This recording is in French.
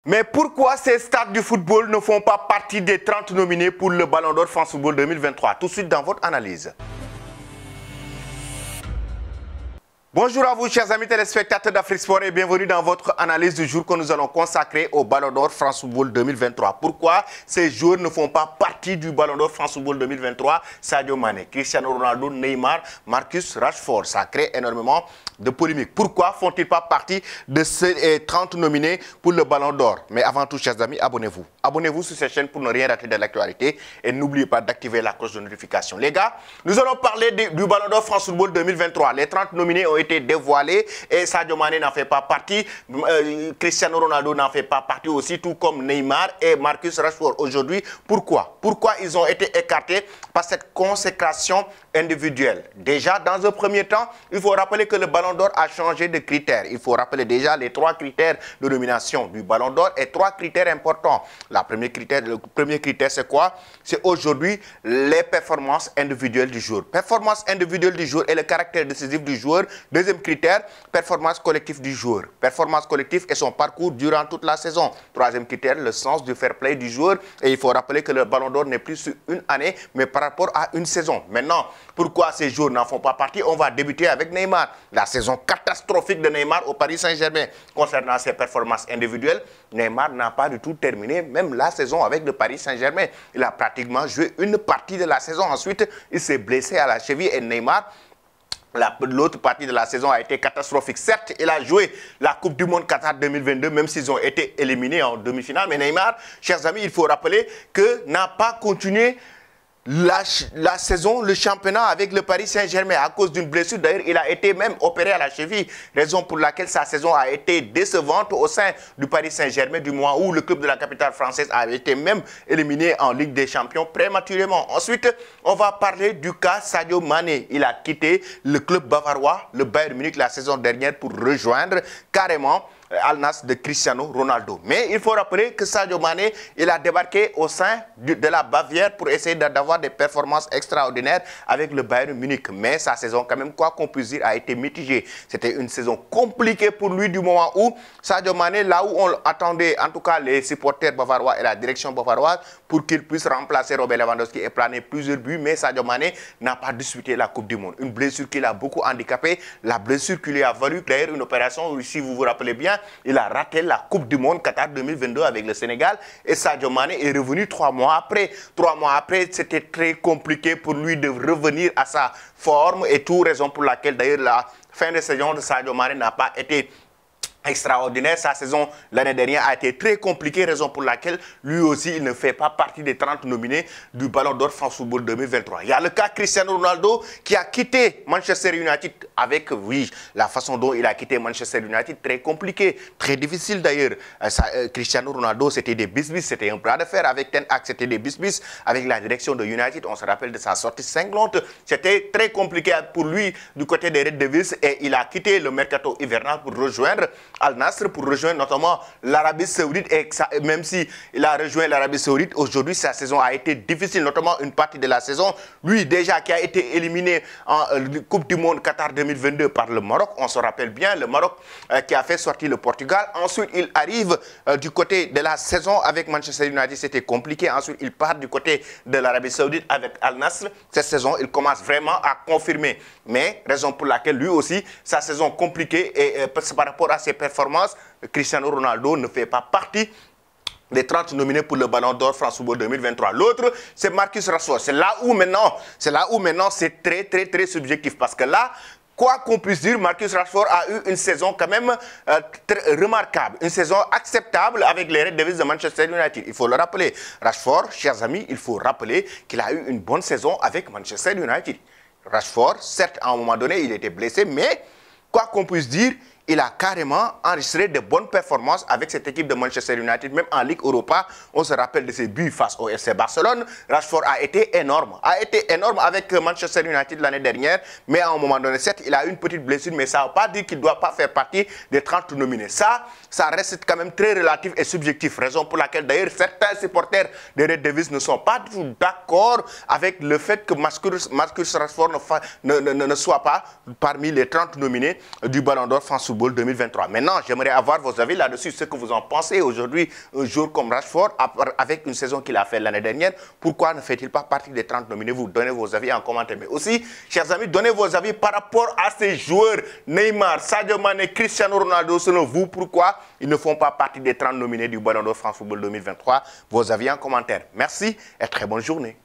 Mais pourquoi ces stades du football ne font pas partie des 30 nominés pour le Ballon d'Or France Football 2023? Tout de suite dans votre analyse. Bonjour à vous, chers amis téléspectateurs d'Afrique Sport, et bienvenue dans votre analyse du jour que nous allons consacrer au Ballon d'Or France Football 2023. Pourquoi ces joueurs ne font pas partie du Ballon d'Or France Football 2023? Sadio Mané, Cristiano Ronaldo, Neymar, Marcus Rashford. Ça crée énormément de polémiques. Pourquoi font-ils pas partie de ces 30 nominés pour le Ballon d'Or? Mais avant tout, chers amis, abonnez-vous. Abonnez-vous sur cette chaîne pour ne rien rater de l'actualité et n'oubliez pas d'activer la cloche de notification. Les gars, nous allons parler du Ballon d'Or France Football 2023. Les 30 nominés ont été dévoilés et Sadio Mané n'en fait pas partie. Cristiano Ronaldo n'en fait pas partie aussi, tout comme Neymar et Marcus Rashford. Aujourd'hui, pourquoi ils ont été écartés par cette consécration individuelle? Déjà, dans un premier temps, il faut rappeler que le Ballon d'Or a changé de critères. Il faut rappeler déjà les 3 critères de nomination du Ballon d'Or et 3 critères importants. Le premier critère, c'est quoi? C'est aujourd'hui les performances individuelles du joueur. Performance individuelle du joueur et le caractère décisif du joueur. Deuxième critère, performance collective du joueur. Performance collective et son parcours durant toute la saison. Troisième critère, le sens du fair play du joueur. Et il faut rappeler que le Ballon d'Or n'est plus sur une année, mais par rapport à une saison. Maintenant, pourquoi ces joueurs n'en font pas partie? On va débuter avec Neymar. La saison catastrophique de Neymar au Paris Saint-Germain. Concernant ses performances individuelles, Neymar n'a pas du tout terminé même la saison avec le Paris Saint-Germain. Il a pratiquement joué une partie de la saison. Ensuite, il s'est blessé à la cheville et Neymar, l'autre partie de la saison a été catastrophique. Certes, il a joué la Coupe du Monde Qatar 2022, même s'ils ont été éliminés en demi-finale. Mais Neymar, chers amis, il faut rappeler que n'a pas continué la saison, le championnat avec le Paris Saint-Germain à cause d'une blessure. D'ailleurs, il a été même opéré à la cheville, raison pour laquelle sa saison a été décevante au sein du Paris Saint-Germain, du mois où le club de la capitale française a été même éliminé en Ligue des Champions prématurément. Ensuite, on va parler du cas Sadio Mané. Il a quitté le club bavarois, le Bayern Munich, la saison dernière pour rejoindre carrément Al Nassr de Cristiano Ronaldo. Mais il faut rappeler que Sadio Mané, il a débarqué au sein de la Bavière pour essayer d'avoir des performances extraordinaires avec le Bayern Munich. Mais sa saison, quand même, quoi qu'on puisse dire, a été mitigée. C'était une saison compliquée pour lui du moment où Sadio Mané, là où on attendait, en tout cas les supporters bavarois et la direction bavaroise, pour qu'il puisse remplacer Robert Lewandowski et planer plusieurs buts. Mais Sadio Mané n'a pas disputé la Coupe du Monde. Une blessure qui l'a beaucoup handicapé, la blessure qui lui a valu d'ailleurs une opération, si vous vous rappelez bien, il a raté la Coupe du Monde Qatar 2022 avec le Sénégal et Sadio Mané est revenu 3 mois après. 3 mois après, c'était très compliqué pour lui de revenir à sa forme et tout, raison pour laquelle d'ailleurs la fin de saison de Sadio Mané n'a pas été extraordinaire. Sa saison l'année dernière a été très compliquée, raison pour laquelle lui aussi il ne fait pas partie des 30 nominés du Ballon d'Or France Football 2023. Il y a le cas Cristiano Ronaldo qui a quitté Manchester United avec, oui, la façon dont il a quitté Manchester United, très compliqué, très difficile d'ailleurs. Cristiano Ronaldo, c'était des bis-bis, c'était un bras de fer avec Ten Hag, c'était des bis-bis avec la direction de United. On se rappelle de sa sortie cinglante. C'était très compliqué pour lui du côté des Red Devils et il a quitté le mercato hivernal pour rejoindre Al Nassr, pour rejoindre notamment l'Arabie Saoudite. Et même si il a rejoint l'Arabie Saoudite, aujourd'hui sa saison a été difficile, notamment une partie de la saison. Lui déjà qui a été éliminé en Coupe du Monde Qatar 2022 par le Maroc, on se rappelle bien, le Maroc qui a fait sortir le Portugal. Ensuite il arrive du côté de la saison avec Manchester United, c'était compliqué. Ensuite il part du côté de l'Arabie Saoudite avec Al Nassr. Cette saison il commence vraiment à confirmer, mais raison pour laquelle lui aussi sa saison compliquée et par rapport à ses performances, Cristiano Ronaldo ne fait pas partie des 30 nominés pour le Ballon d'Or France Football 2023. L'autre, c'est Marcus Rashford. C'est là où maintenant c'est très subjectif, parce que là, quoi qu'on puisse dire, Marcus Rashford a eu une saison quand même très remarquable, une saison acceptable avec les Red Devils de Manchester United. Il faut le rappeler. Rashford, chers amis, il faut rappeler qu'il a eu une bonne saison avec Manchester United. Rashford, certes, à un moment donné, il était blessé, mais quoi qu'on puisse dire, il a carrément enregistré de bonnes performances avec cette équipe de Manchester United, même en Ligue Europa. On se rappelle de ses buts face au FC Barcelone. Rashford a été énorme avec Manchester United l'année dernière, mais à un moment donné, certes, il a eu une petite blessure, mais ça ne veut pas dire qu'il ne doit pas faire partie des 30 nominés. Ça reste quand même très relatif et subjectif, raison pour laquelle d'ailleurs certains supporters des Red Devils ne sont pas du tout d'accord avec le fait que Marcus Rashford ne soit pas parmi les 30 nominés du Ballon d'Or France Football Football 2023. Maintenant, j'aimerais avoir vos avis là-dessus, ce que vous en pensez aujourd'hui, un joueur comme Rashford, avec une saison qu'il a fait l'année dernière, pourquoi ne fait-il pas partie des 30 nominés? Vous donnez vos avis en commentaire. Mais aussi, chers amis, donnez vos avis par rapport à ces joueurs, Neymar, Sadio Mané, Cristiano Ronaldo, selon vous, pourquoi ils ne font pas partie des 30 nominés du Ballon d'Or France Football 2023? Vos avis en commentaire. Merci et très bonne journée.